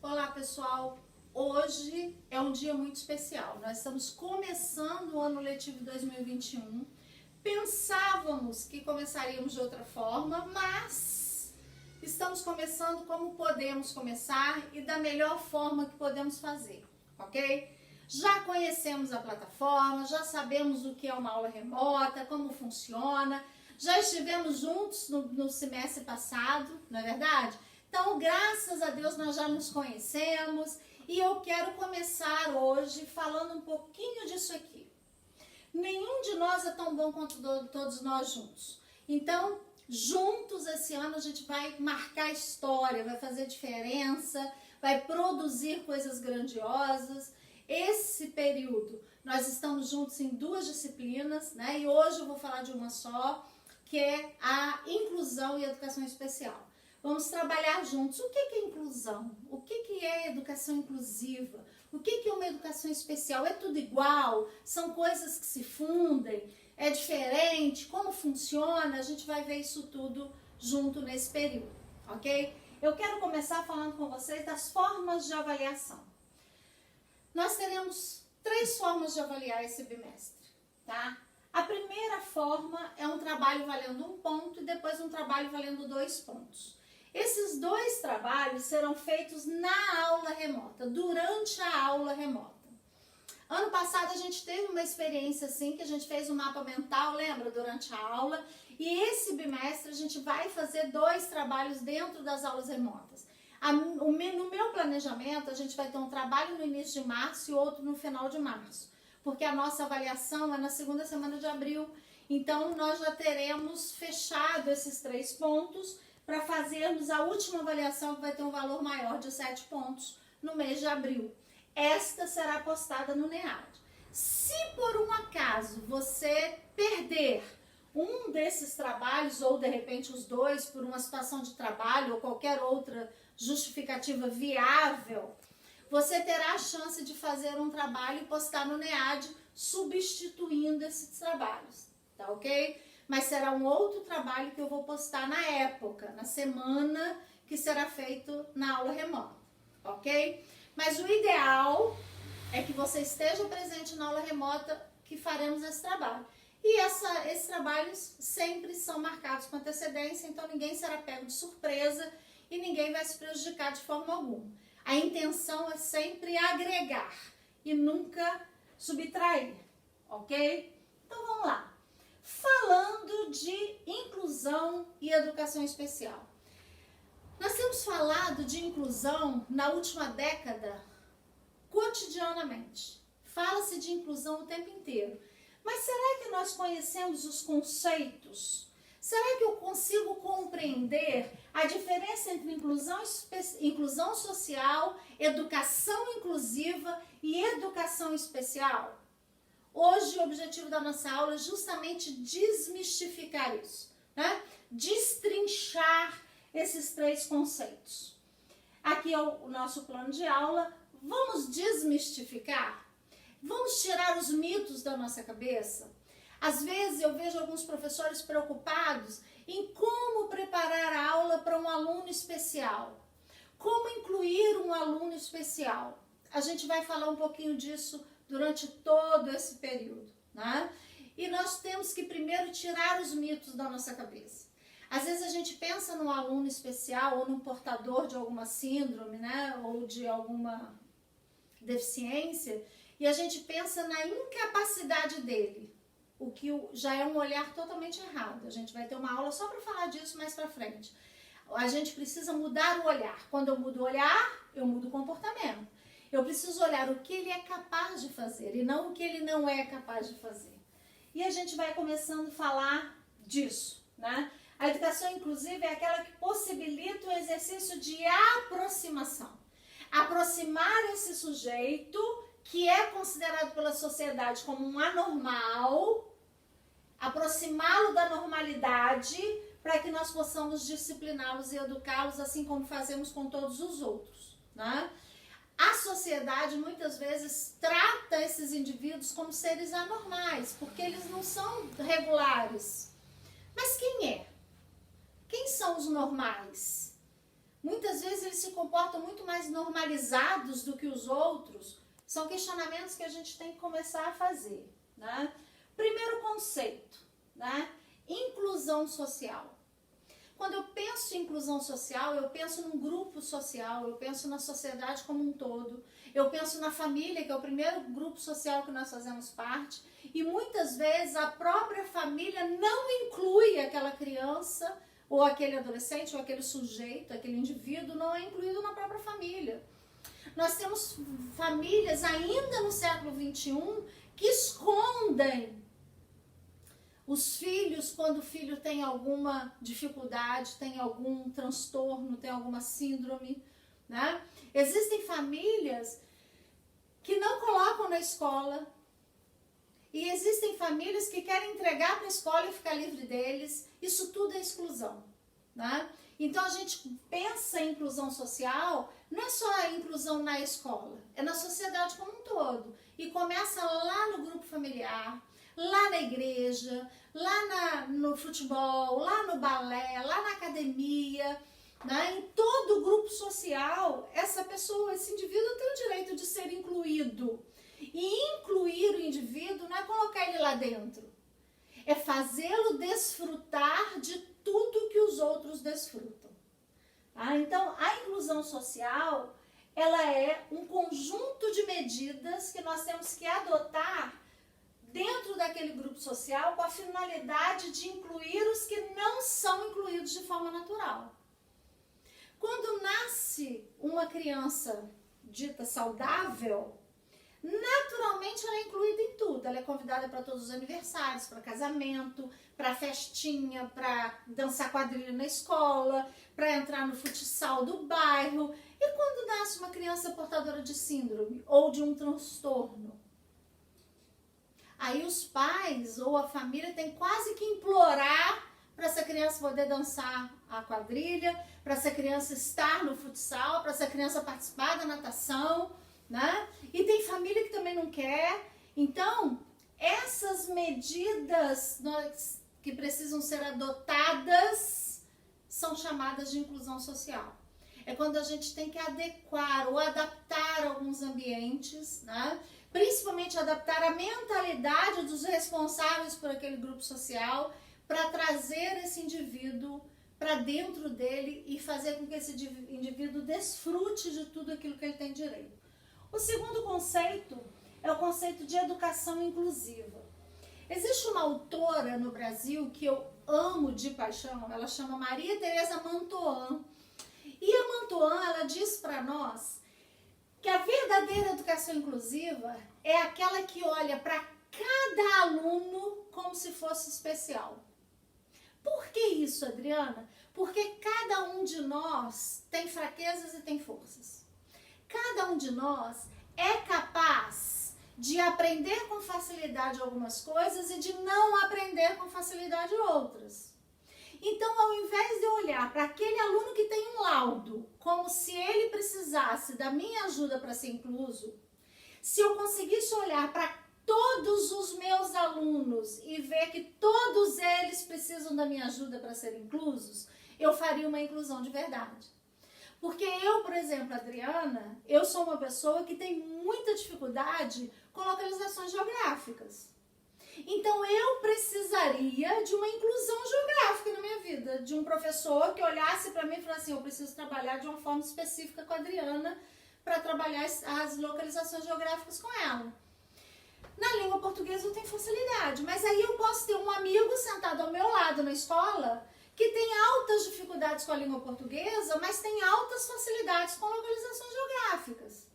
Olá pessoal, hoje é um dia muito especial, nós estamos começando o ano letivo 2021, pensávamos que começaríamos de outra forma, mas estamos começando como podemos começar e da melhor forma que podemos fazer, ok? Já conhecemos a plataforma, já sabemos o que é uma aula remota, como funciona, já estivemos juntos no semestre passado, não é verdade? Então, graças a Deus, nós já nos conhecemos e eu quero começar hoje falando um pouquinho disso aqui. Nenhum de nós é tão bom quanto todos nós juntos. Então, juntos esse ano a gente vai marcar história, vai fazer diferença, vai produzir coisas grandiosas. Esse período, nós estamos juntos em duas disciplinas, né? E hoje eu vou falar de uma só, que é a inclusão e educação especial. Vamos trabalhar juntos. O que é inclusão? O que é educação inclusiva? O que é uma educação especial? É tudo igual? São coisas que se fundem? É diferente? Como funciona? A gente vai ver isso tudo junto nesse período, ok? Eu quero começar falando com vocês das formas de avaliação. Nós teremos 3 formas de avaliar esse bimestre, tá? A primeira forma é um trabalho valendo 1 ponto e depois um trabalho valendo 2 pontos. Esses 2 trabalhos serão feitos na aula remota, durante a aula remota. Ano passado a gente teve uma experiência assim, que a gente fez um mapa mental, lembra? Durante a aula. E esse bimestre a gente vai fazer 2 trabalhos dentro das aulas remotas. No meu planejamento, a gente vai ter um trabalho no início de março e outro no final de março. Porque a nossa avaliação é na segunda semana de abril. Então, nós já teremos fechado esses 3 pontos para fazermos a última avaliação, que vai ter um valor maior de 7 pontos no mês de abril. Esta será postada no NEAD. Se por um acaso você perder um desses trabalhos, ou de repente os 2, por uma situação de trabalho ou qualquer outra justificativa viável, você terá a chance de fazer um trabalho e postar no NEAD substituindo esses trabalhos, tá ok? Mas será um outro trabalho que eu vou postar na época, na semana que será feito na aula remota, ok? Mas o ideal é que você esteja presente na aula remota que faremos esse trabalho. E esses trabalhos sempre são marcados com antecedência, então ninguém será pego de surpresa e ninguém vai se prejudicar de forma alguma. A intenção é sempre agregar e nunca subtrair, ok? Então vamos lá. Falando de inclusão e educação especial. Nós temos falado de inclusão na última década cotidianamente. Fala-se de inclusão o tempo inteiro. Mas será que nós conhecemos os conceitos? Será que eu consigo compreender a diferença entre inclusão social, educação inclusiva e educação especial? Hoje o objetivo da nossa aula é justamente desmistificar isso, né? Destrinchar esses 3 conceitos. Aqui é o nosso plano de aula. Vamos desmistificar? Vamos tirar os mitos da nossa cabeça? Às vezes eu vejo alguns professores preocupados em como preparar a aula para um aluno especial. Como incluir um aluno especial? A gente vai falar um pouquinho disso durante todo esse período, né? E nós temos que primeiro tirar os mitos da nossa cabeça. Às vezes a gente pensa num aluno especial ou num portador de alguma síndrome, né? Ou de alguma deficiência, e a gente pensa na incapacidade dele, o que já é um olhar totalmente errado. A gente vai ter uma aula só para falar disso mais para frente. A gente precisa mudar o olhar. Quando eu mudo o olhar, eu mudo o comportamento. Eu preciso olhar o que ele é capaz de fazer e não o que ele não é capaz de fazer. E a gente vai começando a falar disso, né? A educação inclusiva é aquela que possibilita o exercício de aproximação. Aproximar esse sujeito que é considerado pela sociedade como um anormal, aproximá-lo da normalidade para que nós possamos discipliná-los e educá-los assim como fazemos com todos os outros, né? A sociedade muitas vezes trata esses indivíduos como seres anormais, porque eles não são regulares. Mas quem é? Quem são os normais? Muitas vezes se comportam muito mais normalizados do que os outros, são questionamentos que a gente tem que começar a fazer, né? Primeiro conceito, né? Inclusão social. Quando eu penso em inclusão social, eu penso num grupo social, eu penso na sociedade como um todo, eu penso na família, que é o primeiro grupo social que nós fazemos parte, e muitas vezes a própria família não inclui aquela criança, ou aquele adolescente, ou aquele sujeito, aquele indivíduo, não é incluído na própria família. Nós temos famílias ainda no século XXI que escondem os filhos quando o filho tem alguma dificuldade, tem algum transtorno, tem alguma síndrome, né? Existem famílias que não colocam na escola e existem famílias que querem entregar para a escola e ficar livre deles. Isso tudo é exclusão, né? Então a gente pensa em inclusão social, não é só a inclusão na escola, é na sociedade como um todo. E começa lá no grupo familiar, lá na igreja, lá no futebol, lá no balé, lá na academia, né? Em todo grupo social, essa pessoa, esse indivíduo tem o direito de ser incluído. E incluir o indivíduo não é colocar ele lá dentro, é fazê-lo desfrutar de tudo que os outros desfrutam. Então, a inclusão social, ela é um conjunto de medidas que nós temos que adotar dentro daquele grupo social com a finalidade de incluir os que não são incluídos de forma natural. Quando nasce uma criança dita saudável, naturalmente ela é incluída em tudo. Ela é convidada para todos os aniversários, para casamento, para festinha, para dançar quadrilha na escola, para entrar no futsal do bairro. E quando nasce uma criança portadora de síndrome ou de um transtorno, aí os pais ou a família tem quase que implorar para essa criança poder dançar a quadrilha, para essa criança estar no futsal, para essa criança participar da natação, né? E tem família que também não quer. Então, essas medidas que precisam ser adotadas são chamadas de inclusão social. É quando a gente tem que adequar ou adaptar alguns ambientes, né? Principalmente adaptar a mentalidade dos responsáveis por aquele grupo social para trazer esse indivíduo para dentro dele e fazer com que esse indivíduo desfrute de tudo aquilo que ele tem direito. O segundo conceito é o conceito de educação inclusiva. Existe uma autora no Brasil que eu amo de paixão, ela chama Maria Tereza Mantoan. E a Mantoan, ela diz para nós que a verdadeira educação inclusiva é aquela que olha para cada aluno como se fosse especial. Por que isso, Adriana? Porque cada um de nós tem fraquezas e tem forças. Cada um de nós é capaz de aprender com facilidade algumas coisas e de não aprender com facilidade outras. Então, ao invés de eu olhar para aquele aluno que tem um laudo, como se ele precisasse da minha ajuda para ser incluso, se eu conseguisse olhar para todos os meus alunos e ver que todos eles precisam da minha ajuda para serem inclusos, eu faria uma inclusão de verdade. Porque eu, por exemplo, Adriana, eu sou uma pessoa que tem muita dificuldade com localizações geográficas. Então, eu precisaria de uma inclusão geográfica na minha vida, de um professor que olhasse para mim e falasse assim, eu preciso trabalhar de uma forma específica com a Adriana para trabalhar as localizações geográficas com ela. Na língua portuguesa eu tenho facilidade, mas aí eu posso ter um amigo sentado ao meu lado na escola que tem altas dificuldades com a língua portuguesa, mas tem altas facilidades com localizações geográficas.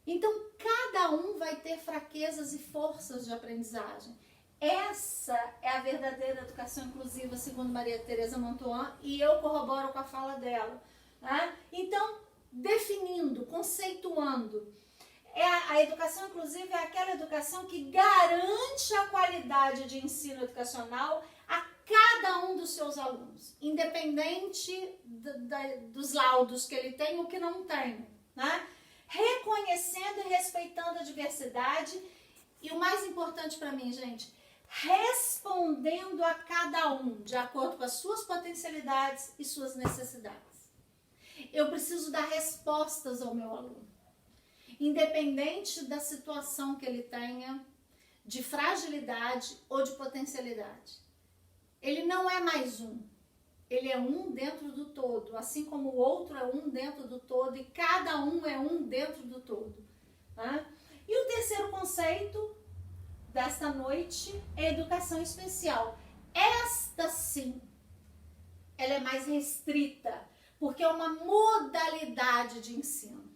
Então, cada um vai ter fraquezas e forças de aprendizagem. Essa é a verdadeira educação inclusiva, segundo Maria Tereza Mantoan, e eu corroboro com a fala dela. Né? Então, definindo, conceituando, a educação inclusiva é aquela educação que garante a qualidade de ensino educacional a cada um dos seus alunos, independente dos laudos que ele tem ou que não tem, né? Reconhecendo e respeitando a diversidade e o mais importante para mim, gente, respondendo a cada um de acordo com as suas potencialidades e suas necessidades. Eu preciso dar respostas ao meu aluno. Independente da situação que ele tenha, de fragilidade ou de potencialidade. Ele não é mais um. Ele é um dentro do todo, assim como o outro é um dentro do todo e cada um é um dentro do todo. Tá? E o terceiro conceito desta noite é educação especial. Esta sim, ela é mais restrita, porque é uma modalidade de ensino.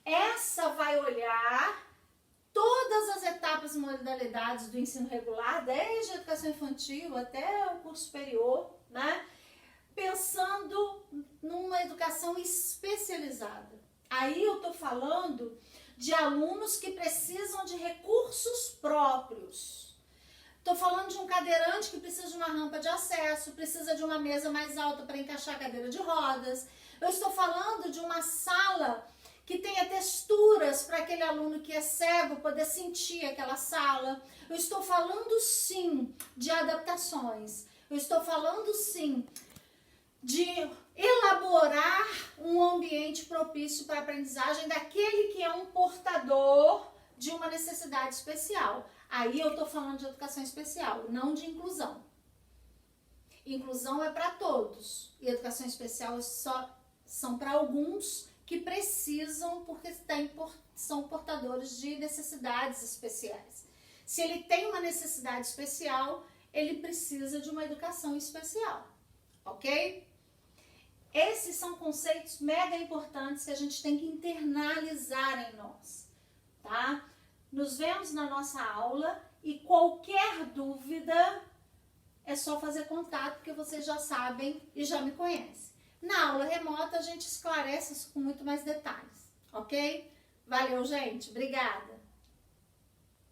Essa vai olhar todas as etapas e modalidades do ensino regular, desde a educação infantil até o curso superior, né? Pensando numa educação especializada. Aí eu tô falando de alunos que precisam de recursos próprios. Estou falando de um cadeirante que precisa de uma rampa de acesso, precisa de uma mesa mais alta para encaixar a cadeira de rodas. Eu estou falando de uma sala que tenha texturas para aquele aluno que é cego poder sentir aquela sala. Eu estou falando sim de adaptações. Eu estou falando sim de elaborar um ambiente propício para a aprendizagem daquele que é um portador de uma necessidade especial. Aí eu estou falando de educação especial, não de inclusão. Inclusão é para todos e educação especial são para alguns que precisam porque são portadores de necessidades especiais. Se ele tem uma necessidade especial, ele precisa de uma educação especial, ok? Esses são conceitos mega importantes que a gente tem que internalizar em nós, tá? Nos vemos na nossa aula e qualquer dúvida é só fazer contato, porque vocês já sabem e já me conhecem. Na aula remota a gente esclarece isso com muito mais detalhes, ok? Valeu, gente. Obrigada.